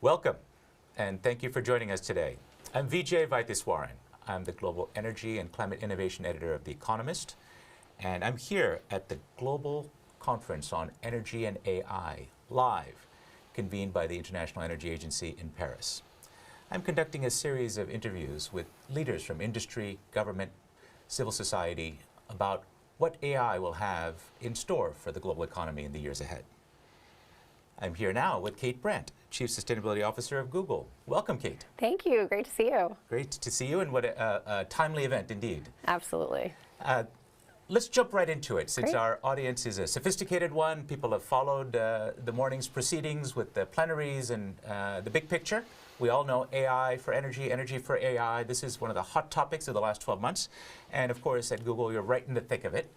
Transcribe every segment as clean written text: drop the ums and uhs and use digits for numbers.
Welcome, and thank you for joining us today. I'm Vijay Vaitheeswaran. I'm the Global Energy and Climate Innovation Editor of The Economist, and I'm here at the Global Conference on Energy and AI, live, convened by the International Energy Agency in Paris. I'm conducting a series of interviews with leaders from industry, government, civil society about what AI will have in store for the global economy in the years ahead. I'm here now with Kate Brandt, Chief Sustainability Officer of Google. Welcome, Kate. Thank you. Great to see you. Great to see you, and what a timely event indeed. Absolutely. Let's jump right into it. Since Great. Our audience is a sophisticated one, people have followed the morning's proceedings with the plenaries and the big picture. We all know AI for energy, energy for AI. This is one of the hot topics of the last 12 months. And of course, at Google, you're right in the thick of it.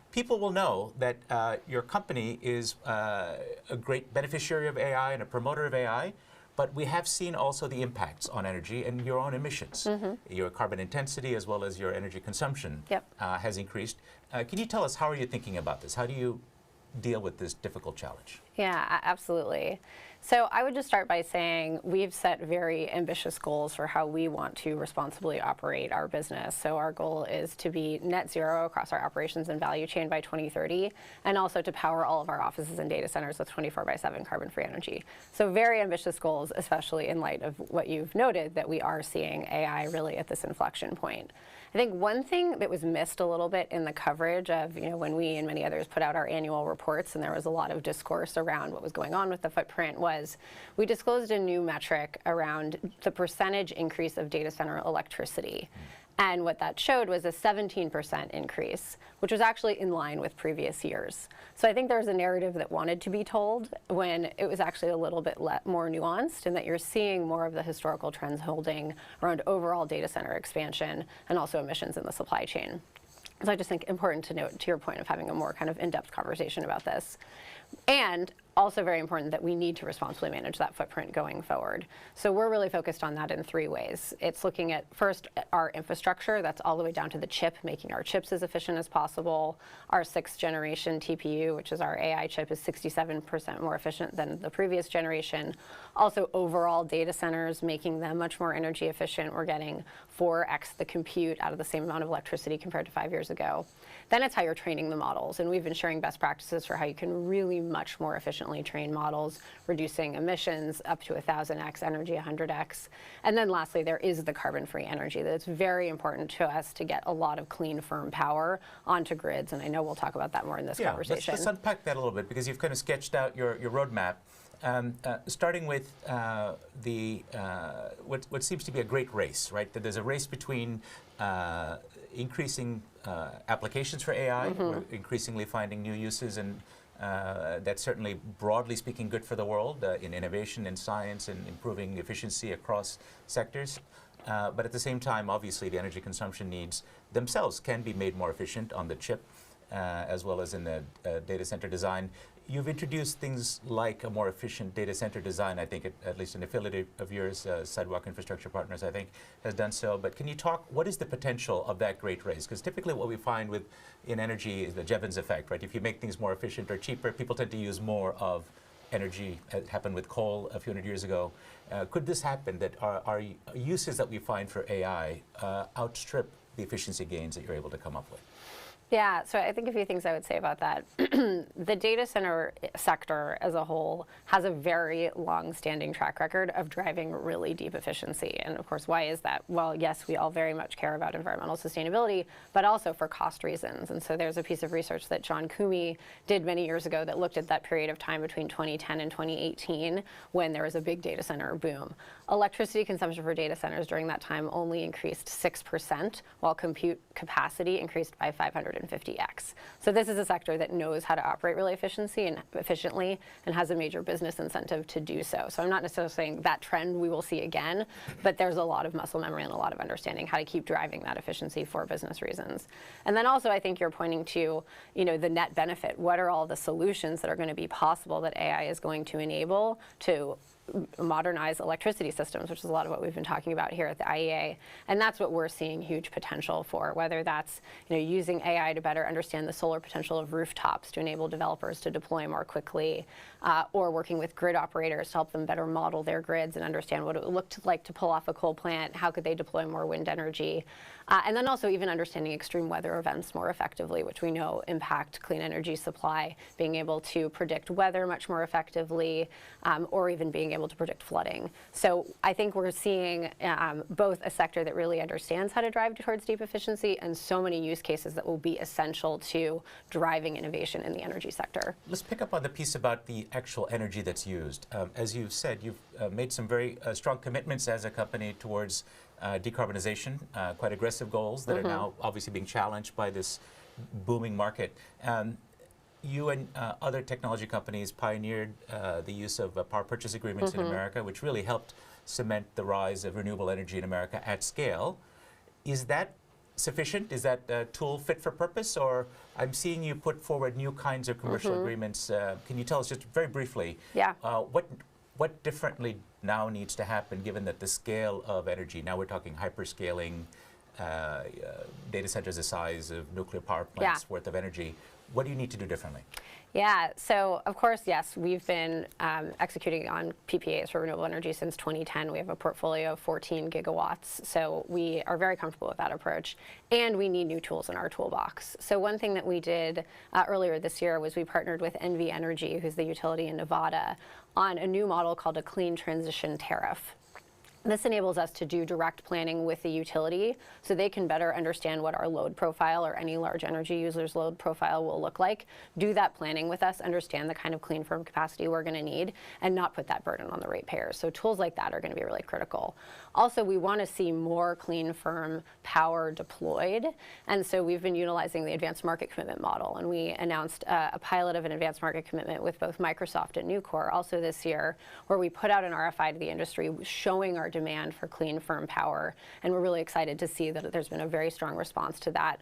People will know that your company is a great beneficiary of AI and a promoter of AI, but we have seen also the impacts on energy and your own emissions. Mm-hmm. Your carbon intensity as well as your energy consumption has increased. Can you tell us, how are you thinking about this? How do you deal with this difficult challenge? Yeah, absolutely. So I would just start by saying we've set very ambitious goals for how we want to responsibly operate our business. So our goal is to be net zero across our operations and value chain by 2030, and also to power all of our offices and data centers with 24/7 carbon-free energy. So very ambitious goals, especially in light of what you've noted, that we are seeing AI really at this inflection point. I think one thing that was missed a little bit in the coverage of, when we and many others put out our annual reports, and there was a lot of discourse around what was going on with the footprint, was we disclosed a new metric around the percentage increase of data center electricity. And what that showed was a 17% increase, which was actually in line with previous years. So I think there's a narrative that wanted to be told when it was actually a little bit more nuanced, and that you're seeing more of the historical trends holding around overall data center expansion and also emissions in the supply chain. So I just think important to note, to your point of having a more kind of in-depth conversation about this. And also very important that we need to responsibly manage that footprint going forward. So we're really focused on that in three ways. It's looking at, first, our infrastructure. That's all the way down to the chip, making our chips as efficient as possible. Our 6th generation TPU, which is our AI chip, is 67% more efficient than the previous generation. Also, overall data centers, making them much more energy efficient. We're getting 4x the compute out of the same amount of electricity compared to 5 years ago. Then it's how you're training the models, and we've been sharing best practices for how you can really much more efficiently train models, reducing emissions up to 1,000x, energy 100x. And then lastly, there is the carbon-free energy. That's very important to us to get a lot of clean, firm power onto grids, and I know we'll talk about that more in this conversation. Let's unpack that a little bit, because you've kind of sketched out your roadmap. Starting with what seems to be a great race, right? That there's a race between increasing applications for AI. Mm-hmm. We're increasingly finding new uses, and that's certainly, broadly speaking, good for the world in innovation, in science, and improving efficiency across sectors. But at the same time, obviously, the energy consumption needs themselves can be made more efficient on the chip, as well as in the data center design. You've introduced things like a more efficient data center design. I think at least an affiliate of yours, Sidewalk Infrastructure Partners, I think, has done so. But can you talk, what is the potential of that great race? Because typically what we find in energy is the Jevons effect, right? If you make things more efficient or cheaper, people tend to use more of energy. It happened with coal a few hundred years ago. Could this happen, that our uses that we find for AI outstrip the efficiency gains that you're able to come up with? Yeah, so I think a few things I would say about that. The data center sector as a whole has a very long-standing track record of driving really deep efficiency. And of course, why is that? Well, yes, we all very much care about environmental sustainability, but also for cost reasons. And so there's a piece of research that John Coomey did many years ago that looked at that period of time between 2010 and 2018, when there was a big data center boom. Electricity consumption for data centers during that time only increased 6%, while compute capacity increased by 550x. So this is a sector that knows how to operate really efficiently and has a major business incentive to do so. So I'm not necessarily saying that trend we will see again, but there's a lot of muscle memory and a lot of understanding how to keep driving that efficiency for business reasons. And then also, I think you're pointing to, the net benefit. What are all the solutions that are going to be possible that AI is going to enable to modernize electricity systems, which is a lot of what we've been talking about here at the IEA. And that's what we're seeing huge potential for, whether that's using AI to better understand the solar potential of rooftops to enable developers to deploy more quickly, or working with grid operators to help them better model their grids and understand what it looked like to pull off a coal plant, how could they deploy more wind energy. And then also even understanding extreme weather events more effectively, which we know impact clean energy supply, being able to predict weather much more effectively, or even being able to predict flooding. So I think we're seeing both a sector that really understands how to drive towards deep efficiency and so many use cases that will be essential to driving innovation in the energy sector. Let's pick up on the piece about the actual energy that's used. As you've said, you've made some very strong commitments as a company towards decarbonization, quite aggressive goals that are now obviously being challenged by this booming market. You and other technology companies pioneered the use of power purchase agreements in America, which really helped cement the rise of renewable energy in America at scale. Is that sufficient? Is that tool fit for purpose? Or I'm seeing you put forward new kinds of commercial agreements. Can you tell us just very briefly what differently now needs to happen given that the scale of energy, now we're talking hyperscaling, data centers the size of nuclear power plants worth of energy. What do you need to do differently? Yeah, so of course, yes, we've been executing on PPAs for renewable energy since 2010. We have a portfolio of 14 gigawatts, so we are very comfortable with that approach. And we need new tools in our toolbox. So one thing that we did earlier this year was we partnered with NV Energy, who's the utility in Nevada, on a new model called a clean transition tariff. This enables us to do direct planning with the utility so they can better understand what our load profile or any large energy user's load profile will look like, do that planning with us, understand the kind of clean firm capacity we're going to need, and not put that burden on the ratepayers. So tools like that are going to be really critical. Also, we want to see more clean firm power deployed, and so we've been utilizing the advanced market commitment model, and we announced a pilot of an advanced market commitment with both Microsoft and Nucor also this year, where we put out an RFI to the industry showing our demand for clean firm power, and we're really excited to see that there's been a very strong response to that.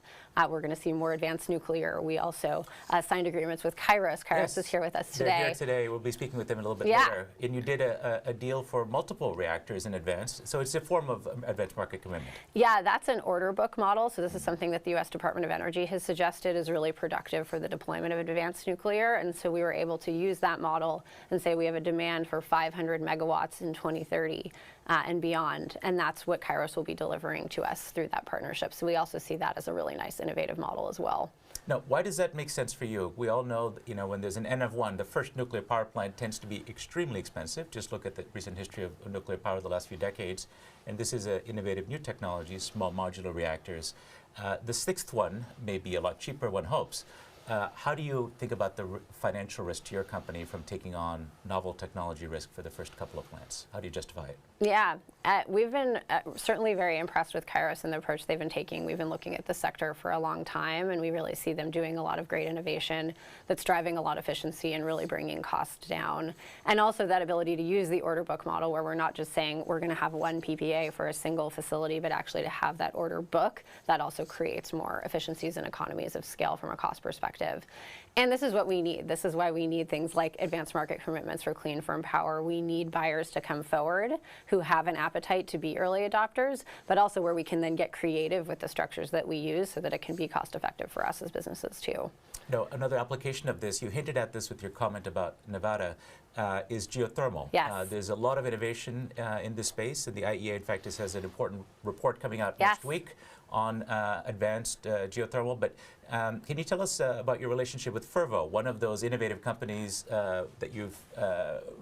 We're going to see more advanced nuclear. We also signed agreements with Kairos. Kairos is here with us today. They're here today. We'll be speaking with them a little bit later. And you did a deal for multiple reactors in advance, so it's a form of advanced market commitment. Yeah, that's an order book model, so this is something that the U.S. Department of Energy has suggested is really productive for the deployment of advanced nuclear, and so we were able to use that model and say we have a demand for 500 megawatts in 2030. And beyond, and that's what Kairos will be delivering to us through that partnership. So we also see that as a really nice innovative model as well. Now, why does that make sense for you? We all know that, when there's an N of 1, the first nuclear power plant tends to be extremely expensive. Just look at the recent history of nuclear power the last few decades. And this is an innovative new technology, small modular reactors. The sixth one may be a lot cheaper, one hopes. How do you think about the financial risk to your company from taking on novel technology risk for the first couple of plants? How do you justify it? Yeah, we've been certainly very impressed with Kairos and the approach they've been taking. We've been looking at the sector for a long time, and we really see them doing a lot of great innovation that's driving a lot of efficiency and really bringing costs down. And also that ability to use the order book model where we're not just saying we're going to have one PPA for a single facility, but actually to have that order book, that also creates more efficiencies and economies of scale from a cost perspective. And this is what we need. This is why we need things like advanced market commitments for clean firm power. We need buyers to come forward who have an appetite to be early adopters, but also where we can then get creative with the structures that we use so that it can be cost effective for us as businesses too. No, another application of this, you hinted at this with your comment about Nevada, is geothermal. Yes. There's a lot of innovation in this space, and the IEA, in fact, has an important report coming out next week on advanced geothermal. But can you tell us about your relationship with Fervo, one of those innovative companies that you've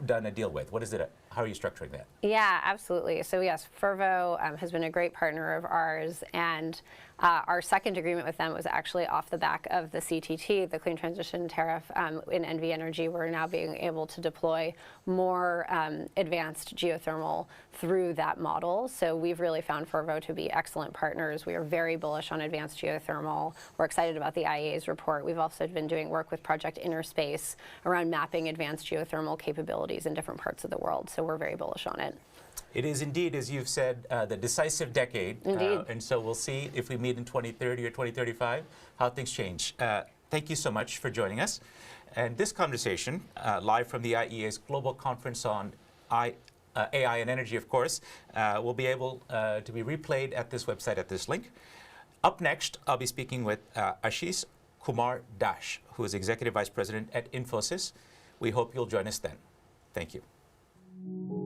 done a deal with? What is it? How are you structuring that? Yeah, absolutely. So yes, Fervo has been a great partner of ours, and our second agreement with them was actually off the back of the CTT, the Clean Transition Tariff in NV Energy. We're now being able to deploy more advanced geothermal through that model. So we've really found Fervo to be excellent partners. We are very bullish on advanced geothermal. We're excited about the IEA's report. We've also been doing work with Project Innerspace around mapping advanced geothermal capabilities in different parts of the world. So we're very bullish on it. It is indeed, as you've said, the decisive decade. Indeed. And so we'll see if we meet in 2030 or 2035, how things change. Thank you so much for joining us. And this conversation, live from the IEA's Global Conference on AI and Energy, of course, will be able to be replayed at this website at this link. Up next, I'll be speaking with Ashish Kumar Dash, who is Executive Vice President at Infosys. We hope you'll join us then. Thank you.